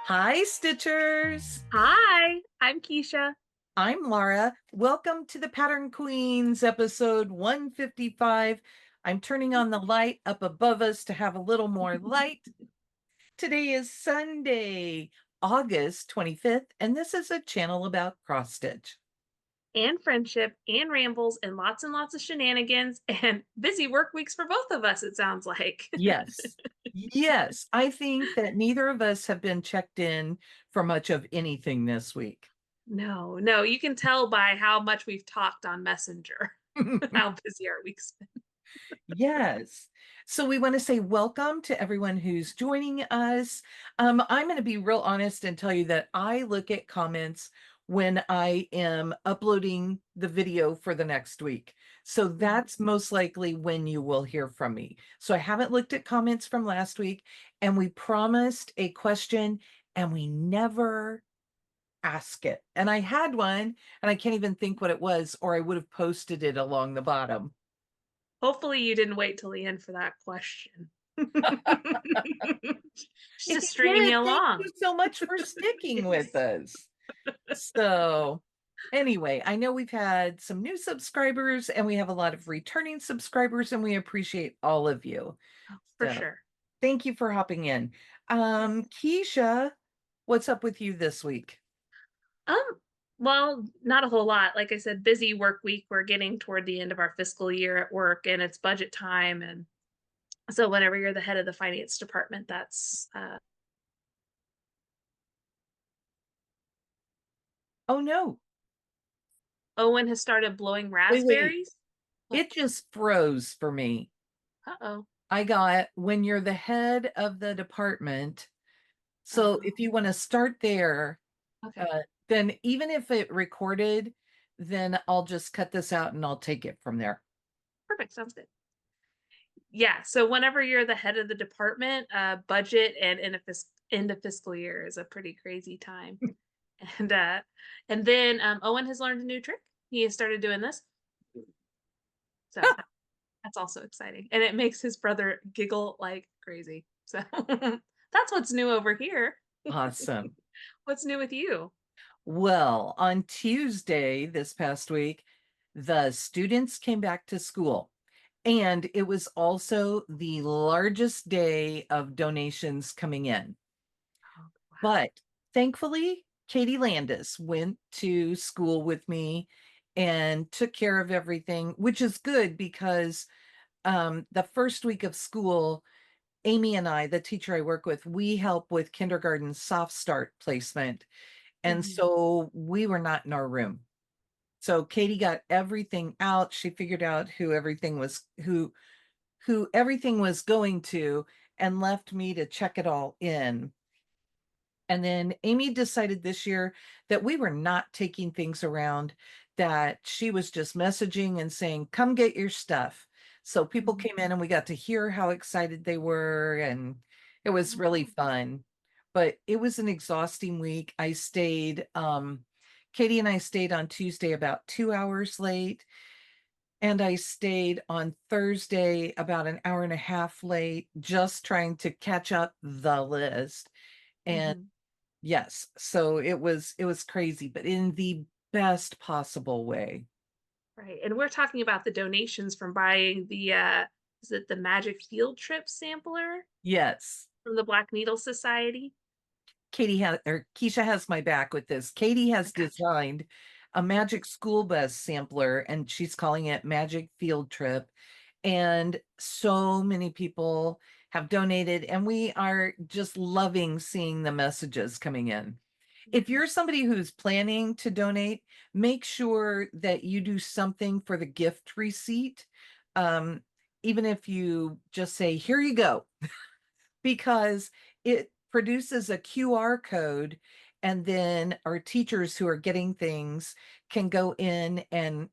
Hi, Stitchers. Hi, I'm Keisha. I'm Laura. Welcome to the Pattern Queens, episode 155. I'm turning on the light up above us to have a little more light. Today is Sunday, August 25th, and this is a channel about cross stitch. And friendship and rambles and lots of shenanigans and busy work weeks for both of us, it sounds like. Yes. Yes, I think that neither of us have been checked in for much of anything this week. No, you can tell by how much we've talked on Messenger, how busy our week's been. Yes. So we want to say welcome to everyone who's joining us. I'm going to be real honest and tell you that I look at comments when I am uploading the video for the next week. So that's most likely when you will hear from me. So I haven't looked at comments from last week, and we promised a question and we never ask it. And I had one and I can't even think what it was, or I would have posted it along the bottom. Hopefully you didn't wait till the end for that question. Just If to you string did, you thank you along. so much for sticking with us. So, anyway, I know we've had some new subscribers and we have a lot of returning subscribers, and we appreciate all of you. For So, sure. thank you for hopping in. Keisha, what's up with you this week? Um, well, not a whole lot. Like I said, busy work week. We're getting toward the end of our fiscal year at work and it's budget time. And so whenever you're the head of the finance department, that's Oh no, Owen has started blowing wait. raspberries. What? It just froze for me. Uh-oh. I got when you're the head of the department. So Oh, if you want to start there, okay. then even if it recorded, then I'll just cut this out and I'll take it from there. Perfect. Sounds good. Yeah. So whenever you're the head of the department, budget and end of fiscal year is a pretty crazy time. And and then Owen has learned a new trick. He has started doing this. So that's also exciting, and it makes his brother giggle like crazy. So that's what's new over here. Awesome. What's new with you? Well, on Tuesday this past week, the students came back to school, and it was also the largest day of donations coming in. Oh, wow. But thankfully, Katie Landis went to school with me and took care of everything, which is good because the first week of school, Amy and I, the teacher I work with, we help with kindergarten soft start placement. And Mhm. so we were not in our room. So Katie got everything out. She figured out who everything was going to, and left me to check it all in. And then Amy decided this year that we were not taking things around, that she was just messaging and saying, come get your stuff. So people Mhm. came in and we got to hear how excited they were, and it was really Oh, fun. But it was an exhausting week. Katie and I stayed on Tuesday about 2 hours late, and I stayed on Thursday about an hour and a half late, just trying to catch up the list. And mhm. yes, so it was crazy, but in the best possible way. Right. And we're talking about the donations from buying the is it the Magic Field Trip sampler Yes. from the Black Needle Society? Keisha has my back with this. Katie I has gotcha. designed a magic school bus sampler, and she's calling it Magic Field Trip. And so many people have donated, and we are just loving seeing the messages coming in. If Mhm. you're somebody who's planning to donate, make sure that you do something for the gift receipt. Um, Even if you just say, here you go, because it produces a QR code, and then our teachers who are getting things can go in and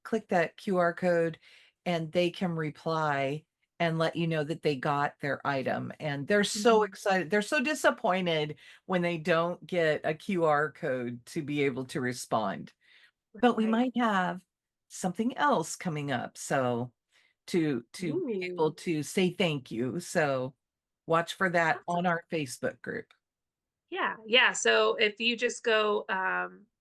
click that QR code, and they can reply and let you know that they got their item. And they're so Mhm. excited. They're so disappointed when they don't get a QR code to be able to respond. But we Right. might have something else coming up. So to be able Ooh, to say thank you. So watch for that on awesome. our Facebook group. Yeah. So if you just go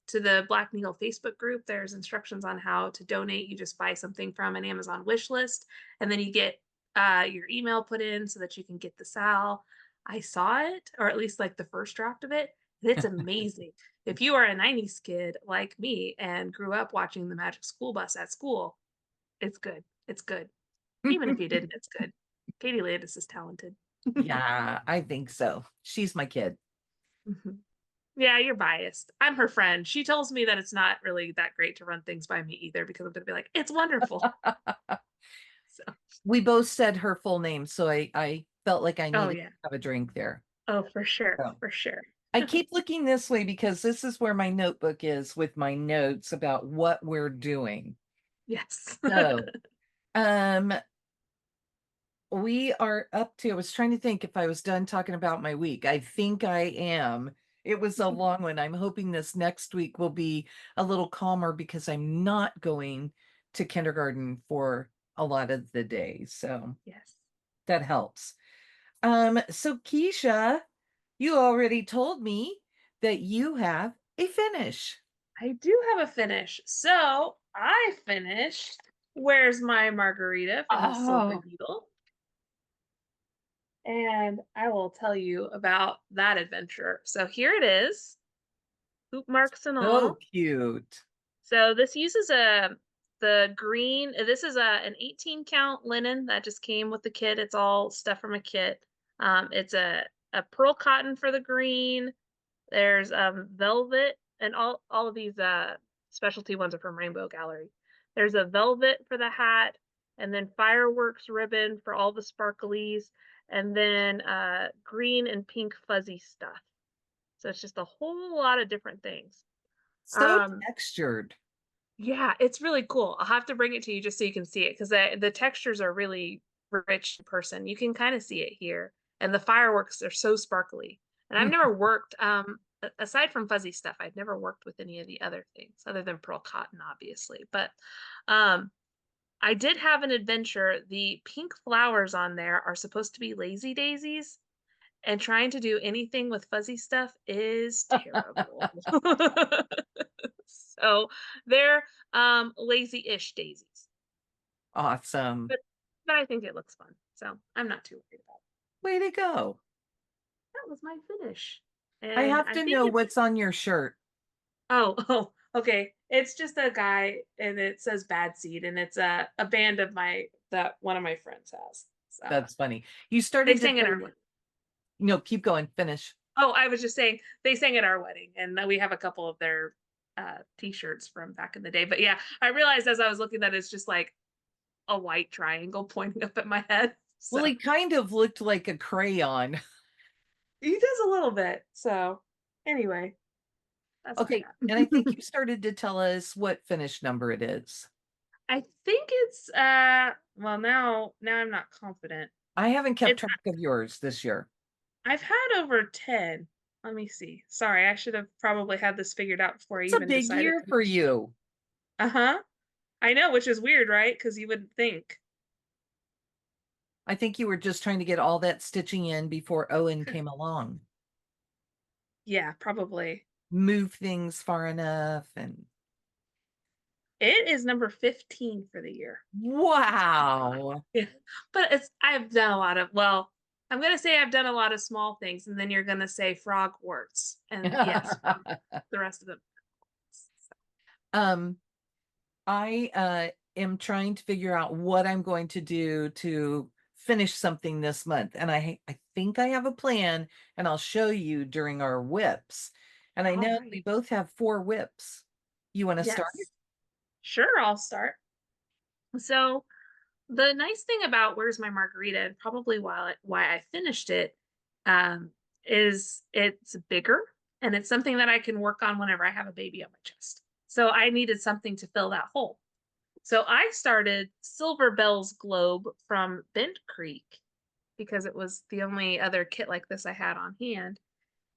to the Black Needle Facebook group, there's instructions on how to donate. You just buy something from an Amazon wish list, and then you get your email put in so that you can get the sal. I saw it, or at least like the first draft of it, and it's amazing. If you are a 90s kid like me and grew up watching the Magic School Bus at school, it's good. It's good. Even if you didn't, it's good. Katie Landis is talented. Yeah, I think so. She's my kid. Mhm. Yeah, you're biased. I'm her friend. She tells me that it's not really that great to run things by me either because I'm going to be like, it's wonderful. So, We both said her full name, so I felt like I oh needed yeah. to have a drink there. Oh, for sure. So For sure. I keep looking this way because this is where my notebook is with my notes about what we're doing. Yes. So, um, we are up to, I was trying to think if I was done talking about my week. I think I am. It was a long one. I'm hoping this next week will be a little calmer because I'm not going to kindergarten for a lot of the days. So Yes. that helps. So Keisha, you already told me that you have a finish. I do have a finish. So I finished Where's My Margarita from the Silver Oh, Needle. And I will tell you about that adventure. So here it is, hoop marks and so all. cute. So this uses a the green. This is an 18 count linen that just came with the kit. It's all stuff from a kit. It's a pearl cotton for the green. There's velvet, and all of these specialty ones are from Rainbow Gallery. There's a velvet for the hat, and then fireworks ribbon for all the sparklies, and then green and pink fuzzy stuff. So it's just a whole lot of different things. So Um, textured. yeah, it's really cool. I'll have to bring it to you just so you can see it because the textures are really rich in person. You can kind of see it here. And the fireworks are so sparkly. And I've never worked, aside from fuzzy stuff, I've never worked with any of the other things other than pearl cotton, obviously. But um, I did have an adventure. The pink flowers on there are supposed to be lazy daisies, and trying to do anything with fuzzy stuff is terrible. So they're lazy-ish daisies. Awesome. But but I think it looks fun. So I'm not too worried about it. Way to go. That was my finish. I And have I to think know it's what's on your shirt. okay. It's just a guy and it says bad seed and it's a band of my that one of my friends has. So That's funny. You they started to sang at say, our wedding. no, keep going, finish. Oh, I was just saying they sang at our wedding, and we have a couple of their t-shirts from back in the day. But yeah, I realized as I was looking that it's just like a white triangle pointing up at my head. Well, So he kind of looked like a crayon. he does a little bit. So anyway, that's what I Okay, and I think got. you started to tell us what finish number it is. I think it's well now I'm not confident. I haven't kept It's track of yours this year. I've had over 10. Let me see. Sorry, I should have probably had this figured out before I It's a even big decided year to. for you. Uh-huh. I know, which is weird, right? Because you wouldn't think. I think you were just trying to get all that stitching in before Owen came along. Yeah, probably. Move things far enough and It is number 15 for the year. wow. Yeah. But I've done a lot of, well, I'm gonna say I've done a lot of small things, and then you're gonna say frog warts. And yes, the rest of them. um I am trying to figure out what I'm going to do to finish something this month. And I think I have a plan and I'll show you during our whips. And I All know right. we both have 4 whips. You want to start? Yes. Sure, I'll start. So the nice thing about Where's My Margarita, and probably why I finished it, um, is it's bigger and it's something that I can work on whenever I have a baby on my chest. So I needed something to fill that hole. So I started Silver Bell's Globe from Bent Creek because it was the only other kit like this I had on hand.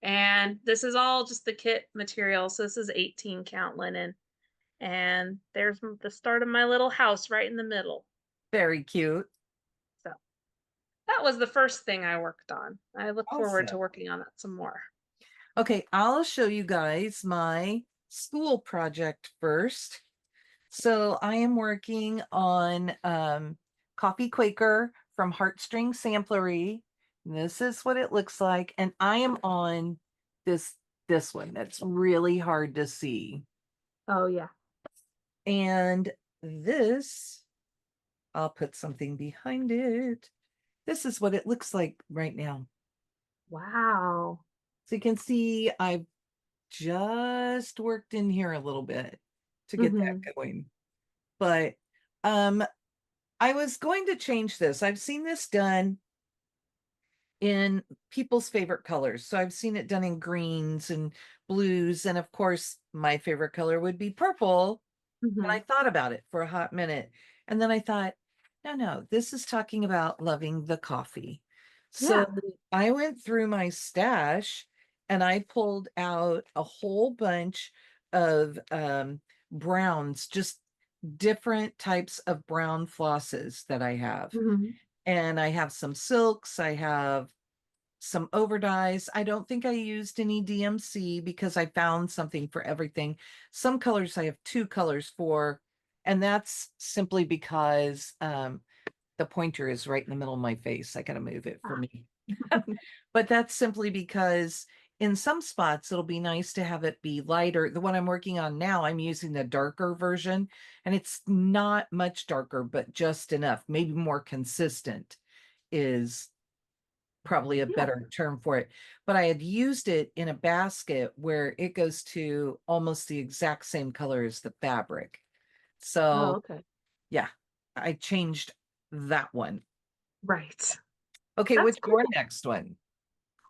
And this is all just the kit material. So this is 18 count linen. And there's the start of my little house right in the middle. Very cute. So that was the first thing I worked on. I look forward to Awesome. working on that some more. Okay, I'll show you guys my school project first. So I am working on Coffee Quaker from Heartstring Samplery. This is what it looks like. And I am on this this one that's really hard to see. Oh yeah. And this, I'll put something behind it. This is what it looks like right now. Wow. So you can see I've just worked in here a little bit to get Hmm. that going. But um I was going to change this. I've seen this done in people's favorite colors. So I've seen it done in greens and blues. And of course, my favorite color would be purple. And I Hmm. thought about it for a hot minute. And then I thought, no, no, this is talking about loving the coffee. So Yeah. I went through my stash and I pulled out a whole bunch of browns, just different types of brown flosses that I have. Hmm. And I have some silks, I have some overdyes. I don't think I used any DMC because I found something for everything. Some colors I have two colors for, and that's simply because the pointer is right in the middle of my face. I gotta move it for Ah. me. But that's simply because in some spots it'll be nice to have it be lighter. The one I'm working on now, I'm using the darker version, and it's not much darker, but just enough, maybe more consistent is probably a Yeah. better term for it. But I had used it in a basket where it goes to almost the exact same color as the fabric. Oh, So okay. yeah, I changed that one. Right. Okay, That's what's your cool. next one?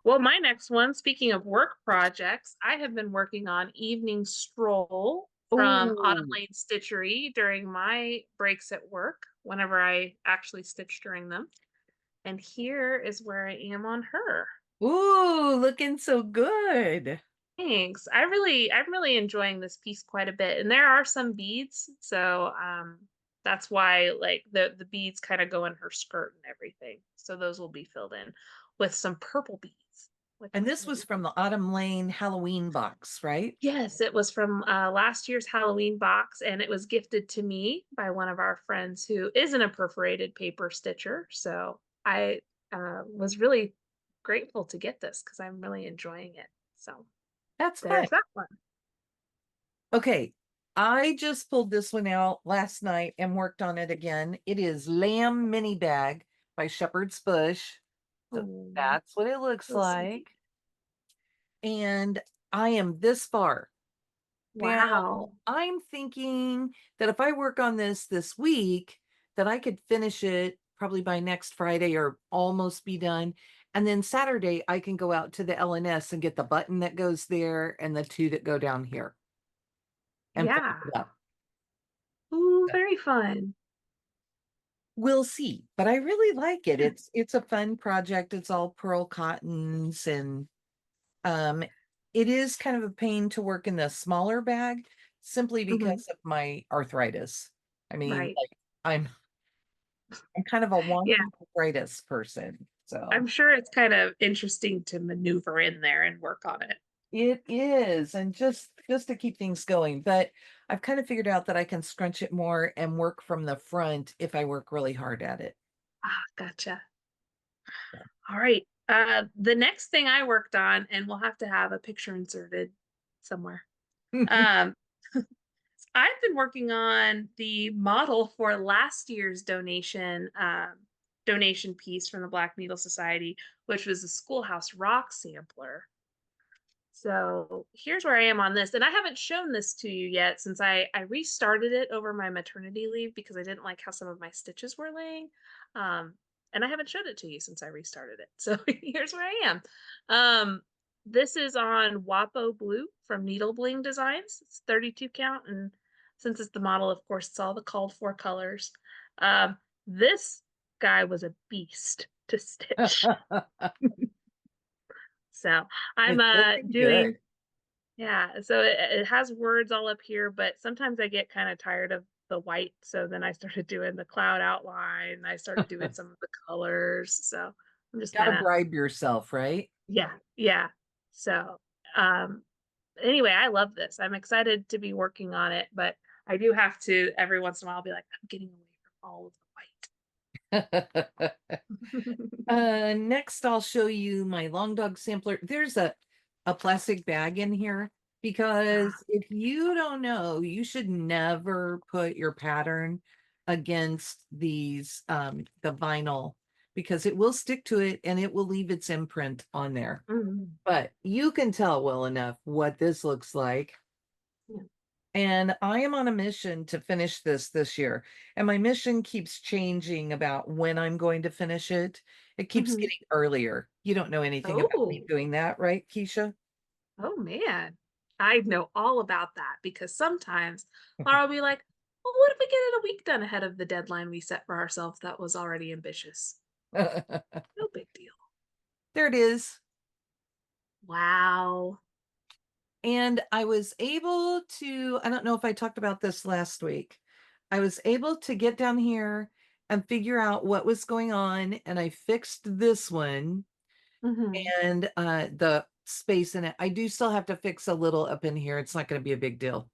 Well, my next one, speaking of work projects, I have been working on Evening Stroll from Autumn Oh, Lane Stitchery during my breaks at work, whenever I actually stitch during them. And here is where I am on her. ooh, looking so good. Thanks. I'm really enjoying this piece quite a bit. And there are some beads, so that's why like the beads kind of go in her skirt and everything. So those will be filled in with some purple beads, which And is this going to was be from the Autumn Lane Halloween box, right? Yes, it was from last year's Halloween box, and it was gifted to me by one of our friends who isn't a perforated paper stitcher. So I was really grateful to get this because I'm really enjoying it. So That's fun. there's that one. Okay, I just pulled this one out last night and worked on it again. It is Lamb Mini Bag by Shepherd's Bush. So Oh, that's what it looks so sweet. like. And I am this far. Now, Wow. I'm thinking that if I work on this week, that I could finish it probably by next Friday or almost be done. And then Saturday, I can go out to the LNS and get the button that goes there and the two that go down here and finish Yeah. it up. Ooh, very fun. We'll see, but I really like it. It's a fun project. It's all pearl cottons and um it is kind of a pain to work in the smaller bag simply Hmm. because of my arthritis. I mean, Right. like I'm kind of a Yeah. wonky arthritis person. So I'm sure it's kind of interesting to maneuver in there and work on it. it is, and just to keep things going. But I've kind of figured out that I can scrunch it more and work from the front if I work really hard at it. Ah, gotcha. All right. The next thing I worked on, and we'll have to have a picture inserted somewhere. Um, I've been working on the model for last year's donation piece from the Black Needle Society, which was the Schoolhouse Rock sampler. So here's where I am on this. And I haven't shown this to you yet since I restarted it over my maternity leave because I didn't like how some of my stitches were laying. Um, and I haven't showed it to you since I restarted it. So here's where I am. Um, this is on Wapo Blue from Needle Bling Designs. It's 32 count. And since it's the model, of course, it's all the called for colors. This guy was a beast to stitch. So I'm It's looking doing good. yeah, so it has words all up here, but sometimes I get kind of tired of the white. So then I started doing the cloud outline. I started doing some of the colors. So I'm just Gotta kind of, bribe yourself, right? yeah, yeah. So Um, anyway, I love this. I'm excited to be working on it, but I do have to every once in a while be like, I'm getting away from all of the white. Next I'll show you my long dog sampler. There's a plastic bag in here Ah, because if you don't know, you should never put your pattern against these the vinyl because it will stick to it and it will leave its imprint on there. mhm, But you can tell well enough what this looks like. yeah. And I am on a mission to finish this year. And my mission keeps changing about when I'm going to finish it. It keeps Mhm. getting earlier. You don't know anything about me Oh, doing that, right, Keisha? oh man. I know all about that because sometimes Laura will be like, well, what if we get it a week done ahead of the deadline we set for ourselves that was already ambitious? There No big deal. it is. Wow. And I was able to, I don't know if I talked about this last week. I was able to get down here and figure out what was going on. And I fixed this one Hmm. and the space in it. I do still have to fix a little up in here. It's not going to be a big deal.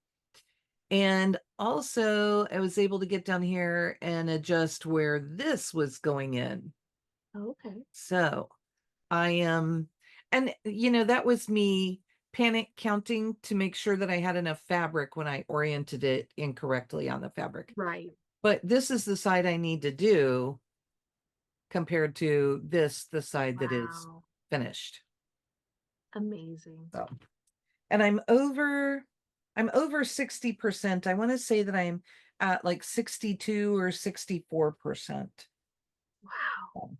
And also, I was able to get down here and adjust where this was going in. Okay. So I am, and that was me panic counting to make sure that I had enough fabric when I oriented it incorrectly on the fabric. Right. But this is the side I need to do compared to this, the side that is Wow. finished. Amazing. So, and I'm over 60%. I want to say that I'm at like 62 or 64%. Wow.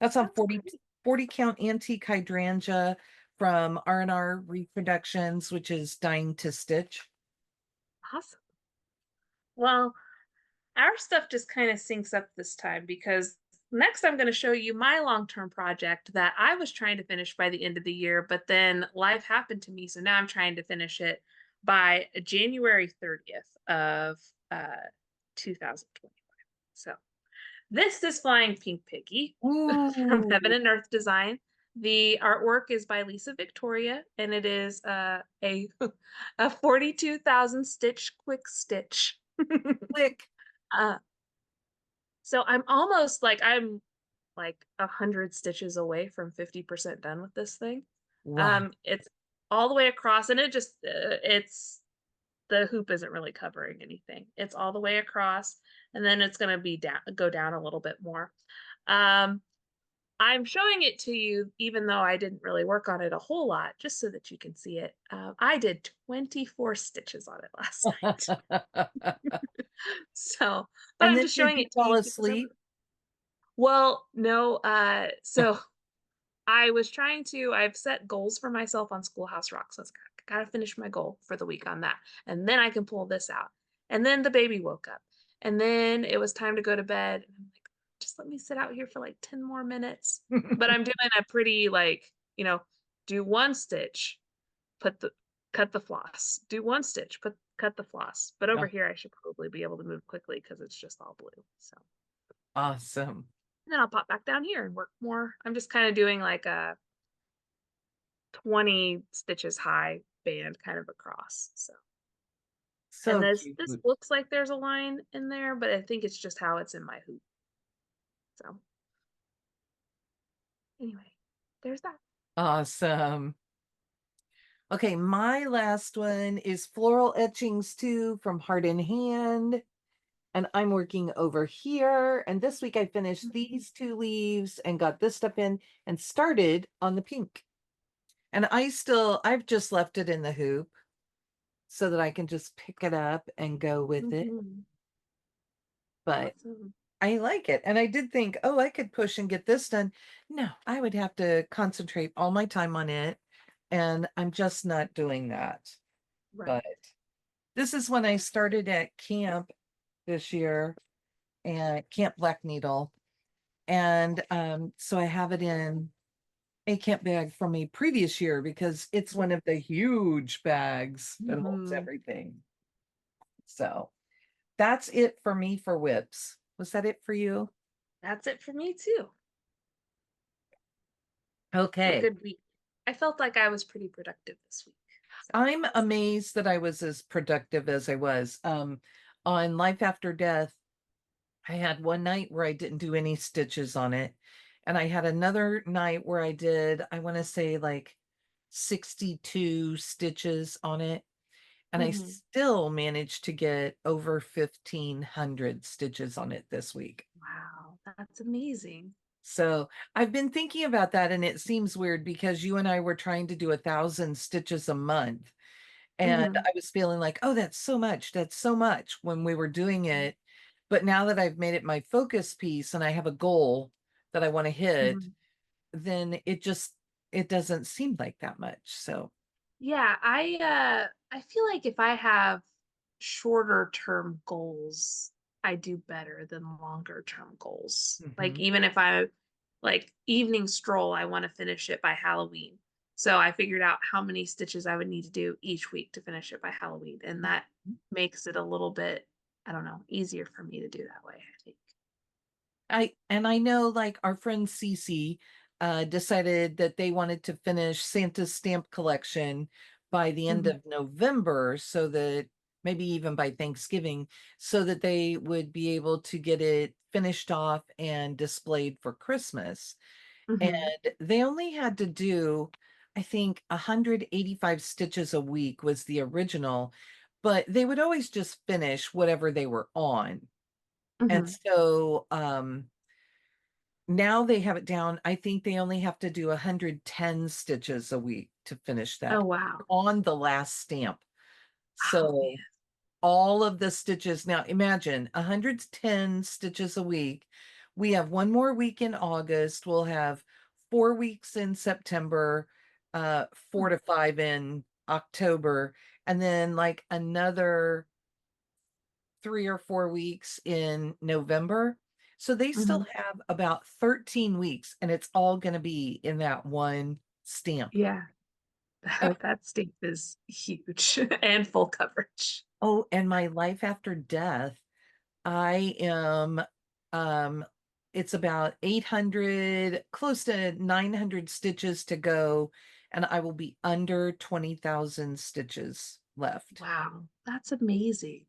That's on That's 40 great. 40 count antique hydrangea from R&R Reproductions, which is dying to stitch. Awesome. Well, our stuff just kind of syncs up this time because next I'm going to show you my long-term project that I was trying to finish by the end of the year, but then life happened to me, so now I'm trying to finish it by January 30th of uh 2025. So, this is Flying Pink Piggy from Heaven Ooh, and Earth Design. The artwork is by Lisa Victoria, and it is a a 42,000 stitch quick stitch. quick. uh, so I'm like 100 stitches away from 50% done with this thing. Wow. It's all the way across, and it's the hoop isn't really covering anything. It's all the way across, and then it's gonna be down, go down a little bit more. Um, I'm showing it to you, even though I didn't really work on it a whole lot, just so that you can see it. I did 24 stitches on it last night. So, but And I'm then just did showing you it to fall you because asleep? well, no, so I was trying to I've set goals for myself on Schoolhouse Rock, so I was like, "I gotta finish my goal for the week on that, and then I can pull this out." And then the baby woke up, and then it was time to go to bed, and I'm like, "Just let me sit out here for, like, 10 more minutes." But I'm doing a pretty, like, do 1 stitch, put the cut the floss, do 1 stitch, cut the floss, but over Oh, here, I should probably be able to move quickly because it's just all blue, so awesome. and then I'll pop back down here and work more. I'm just kinda doing, like, a 20 stitches high band kind of across, so and So this cute. looks like there's a line in there, but I think it's just how it's in my hoop, so anyway, there's that. Awesome. Okay, my last one is Floral Etchings 2 from Heart in Hand. And I'm working over here. And this week I finished Mhm, these two leaves and got this stuff in and started on the pink. And I've just left it in the hoop so that I can just pick it up and go with it. mhm, But awesome, I like it. And I did think, oh, I could push and get this done. No, I would have to concentrate all my time on it. And I'm just not doing that. But right, this is when I started at camp this year and Camp Black Needle. And so I have it in a camp bag from a previous year because it's one of the huge bags that holds mhm, everything. So that's it for me for whips. Was that it for you? that's it for me too. It's a Okay. good week. I felt like I was pretty productive this week. So I'm amazed that I was as productive as I was. On Life After Death, I had one night where I didn't do any stitches on it. And I had another night where I did, I want to say like 62 stitches on it. And I hmm. still managed to get over 1,500 stitches on it this week. Wow, that's amazing. So I've been thinking about that, and it seems weird because you and I were trying to do 1,000 stitches a month. And Hmm. I was feeling like, oh, that's so much. That's so much when we were doing it. But now that I've made it my focus piece and I have a goal that I want to hit, Hmm. then it doesn't seem like that much. So, Yeah, I feel like if I have shorter term goals, I do better than longer term goals. Like mhm. even if I like evening stroll, I want to finish it by Halloween. So I figured out how many stitches I would need to do each week to finish it by Halloween. And that makes it a little bit, I don't know, easier for me to do that way, I think. I know like our friend Cece decided that they wanted to finish Santa's stamp collection by the end Mhm. of November, so that maybe even by Thanksgiving, so that they would be able to get it finished off and displayed for Christmas. And Mhm. they only had to do, I think, 185 stitches a week was the original, but they would always just finish whatever they were on. And Mhm. so now they have it down. I think they only have to do 110 stitches a week to finish Oh that wow. on the last stamp. Oh So all of the stitches, now imagine 110 stitches a week. We have one more week in August. We'll have 4 weeks in September, 4 to 5 in October, and then like another 3 or 4 weeks in November. So they still man. have about 13 weeks, and it's all going to be in that one stamp. Yeah, Oh, that stamp is huge and full coverage. oh, and my Life After Death, I am, um, it's about 800, close to 900 stitches to go, and I will be under 20,000 stitches left. Wow, that's amazing.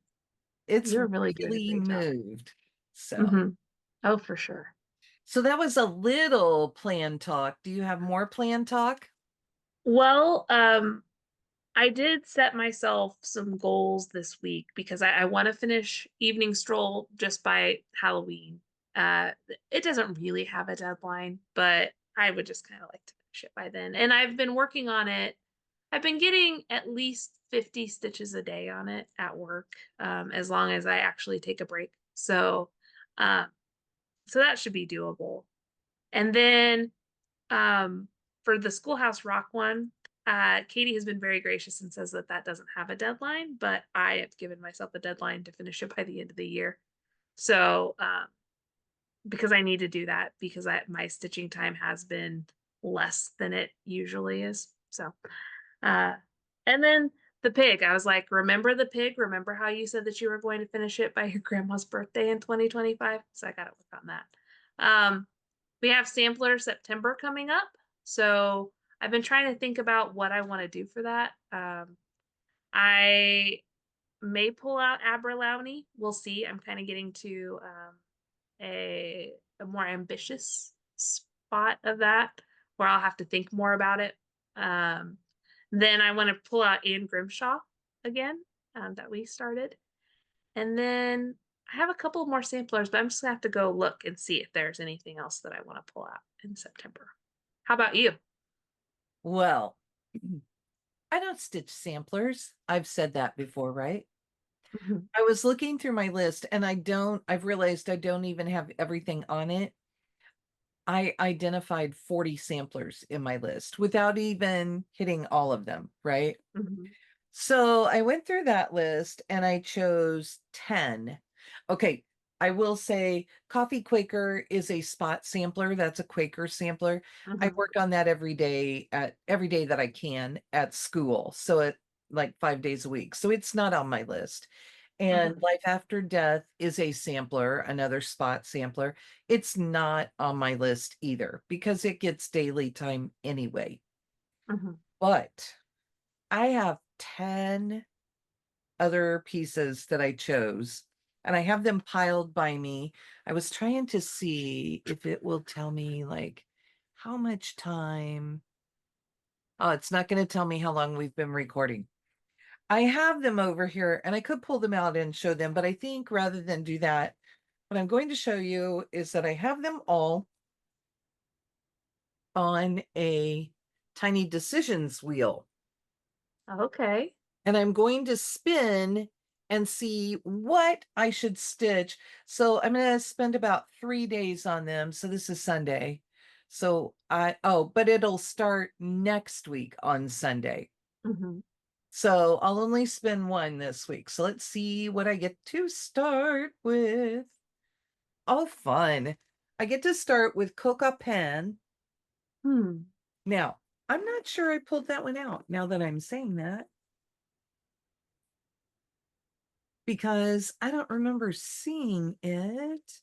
It's You're really doing a really great job. moved. So. Hmm. Oh, for sure. So that was a little plan talk. Do you have more plan talk? Well, I did set myself some goals this week because I want to finish Evening Stroll just by Halloween. Uh, it doesn't really have a deadline, but I would just kind of like to finish it by then. And I've been working on it. I've been getting at least 50 stitches a day on it at work, as long as I actually take a break. Uh, so that should be doable. And then um, for the Schoolhouse Rock one, Katie has been very gracious and says that that doesn't have a deadline, but I have given myself a deadline to finish it by the end of the year. So, because I need to do that because my stitching time has been less than it usually is. So, uh, and then the pig, I was like, remember the pig? Remember how you said that you were going to finish it by your grandma's birthday in 2025? So I got to work on that. Um, we have sampler September coming up. So I've been trying to think about what I want to do for that. I may pull out Aberlowney. We'll see. I'm kind of getting to a more ambitious spot of that where I'll have to think more about it. Um, then I want to pull out Anne Grimshaw again, that we started. And then I have a couple more samplers, but I'm just gonna have to go look and see if there's anything else that I want to pull out in September. How about you? Well, I don't stitch samplers. I've said that before, right? Mhm. I was looking through my list and I've realized I don't even have everything on it. I identified 40 samplers in my list without even hitting all of them, right? Mhm. So I went through that list and I chose 10. Okay, I will say Coffee Quaker is a spot sampler. That's a Quaker sampler. I Mhm. work on that every day that I can at school. So it like 5 days a week. So it's not on my list. And Mhm. Life After Death is a sampler, another spot sampler. It's not on my list either because it gets daily time anyway. Mhm. but I have 10 other pieces that I chose, and I have them piled by me. I was trying to see if it will tell me like how much time. Oh, it's not going to tell me how long we've been recording. I have them over here and I could pull them out and show them, but I think rather than do that, what I'm going to show you is that I have them all on a tiny decisions wheel. Okay. And I'm going to spin and see what I should stitch. So I'm going to spend about 3 days on them. So this is Sunday. So but it'll start next week on Sunday. Mhm. So I'll only spend one this week. So let's see what I get to start with. Oh, fun. I get to start with Coca Pen. Hmm. Now, I'm not sure I pulled that one out now that I'm saying that, because I don't remember seeing it.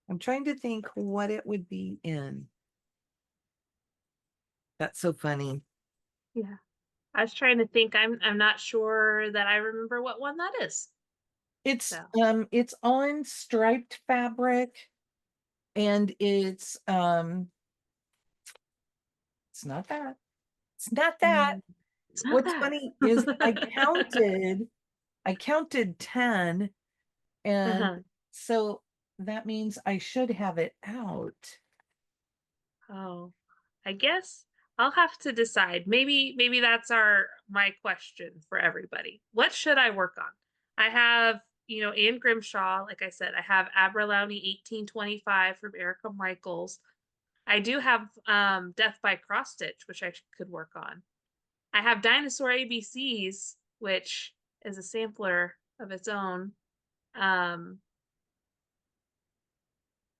I'm trying to think what it would be in. That's so funny. Yeah. I was trying to think. I'm not sure that I remember what one that is. It's So. it's on striped fabric, and it's not that. It's not that. Mm, it's not What's that. funny is I counted 10, and Uh-huh. so that means I should have it out. Oh, I guess I'll have to decide. Maybe that's our my question for everybody. What should I work on? I have, Anne Grimshaw, like I said, I have Aberlowney 1825 from Erica Michaels. I do have Death by Cross Stitch, which could work on. I have Dinosaur ABCs, which is a sampler of its own. Um,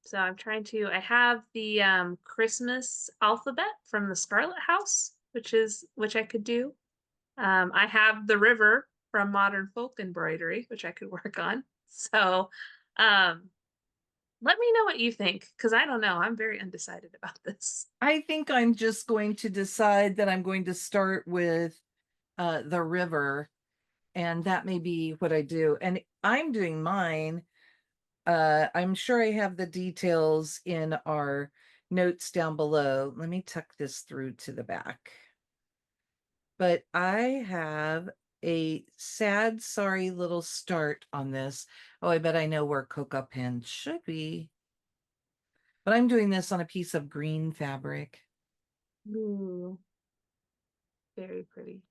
So I'm trying to I have the, Christmas alphabet from the Scarlet House, which I could do. I have the river from Modern Folk Embroidery, which I could work on. So, um, let me know what you think, because I don't know. I'm very undecided about this. I think I'm just going to decide that I'm going to start with the river, and that may be what I do. And I'm doing mine. I'm sure I have the details in our notes down below. Let me tuck this through to the back. But I have a sad, sorry little start on this. Oh, I bet I know where Coca Pen should be. But I'm doing this on a piece of green fabric. Ooh, very pretty.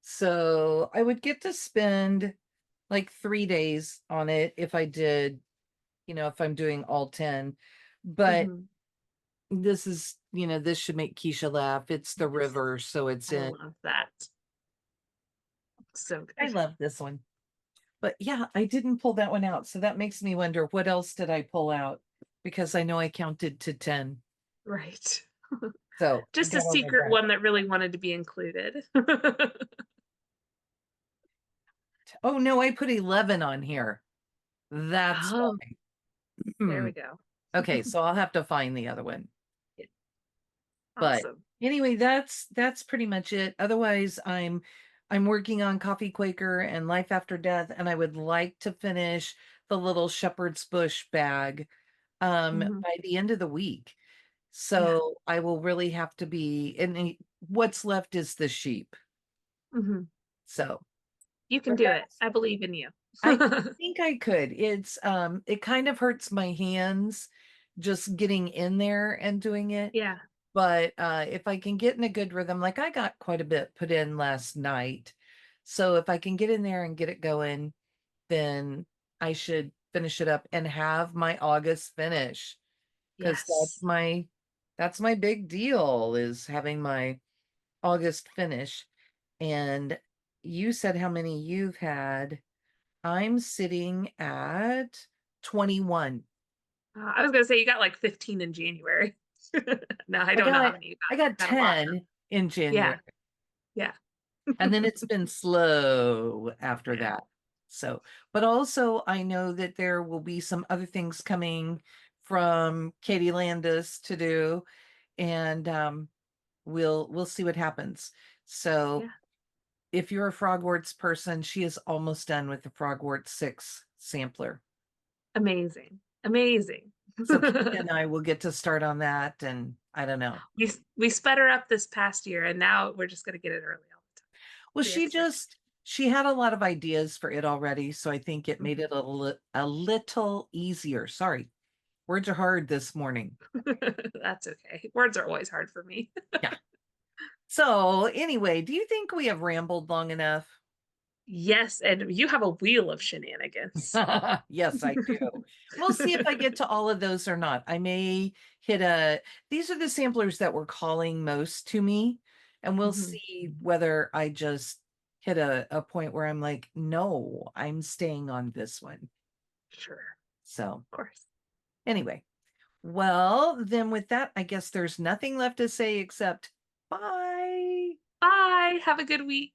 So I would get to spend like 3 days on it if I did, if I'm doing all 10. But Mhm. this should make Keisha laugh. It's the Yes, river, so it's I in. love that. So I good. love this one. But yeah, I didn't pull that one out. So that makes me wonder what else did I pull out? Because I know I counted to 10. Right. So I Just a gotta go secret back. one that really wanted to be included. Oh no, I put 11 on here. That's Oh, there why. we go. Okay, so I'll have to find the other one. Yeah, But awesome. anyway, that's pretty much it. Otherwise, I'm working on Coffee Quaker and Life After Death, and I would like to finish the little shepherd's bush bag Mhm. by the end of the week. Yeah. So I will really have to be, and what's left is the sheep. Mhm. So, You can but do it. I believe in you. I think I could. It kind of hurts my hands just getting in there and doing it. Yeah. But if I can get in a good rhythm, like I got quite a bit put in last night. So if I can get in there and get it going, then I should finish it up and have my August finish. Because Yes. that's my big deal, is having my August finish. And you said how many you've had. I'm sitting at 21. I was gonna say you got like 15 in January. No, I I don't know how got many you I got. got Got a lot though. 10 in January. Yeah. Yeah. And then it's been slow after Yeah. that. So, but also I know that there will be some other things coming from Katie Landis to do. and we'll see what happens. So Yeah. if you're a Frogwarts person, she is almost done with the Frogwarts 6 sampler. Amazing. Amazing. So Keisha and I will get to start on that, and I don't know. We sped her up this past year, and now we're just gonna get it early all the time. Well, The expectation. she had a lot of ideas for it already, so I think it made Mhm. it a little easier. Sorry, words are hard this morning. That's okay. Words are always hard for me. Yeah. So anyway, do you think we have rambled long enough? Yes, and you have a wheel of shenanigans. Yes, I do. We'll see if I get to all of those or not. I may hit a, these are the samplers that were calling most to me, and we'll Mhm. see whether I just hit a point where I'm like, no, I'm staying on this one. Sure, So of course. anyway, well, then with that, I guess there's nothing left to say except bye. Bye. Have a good week.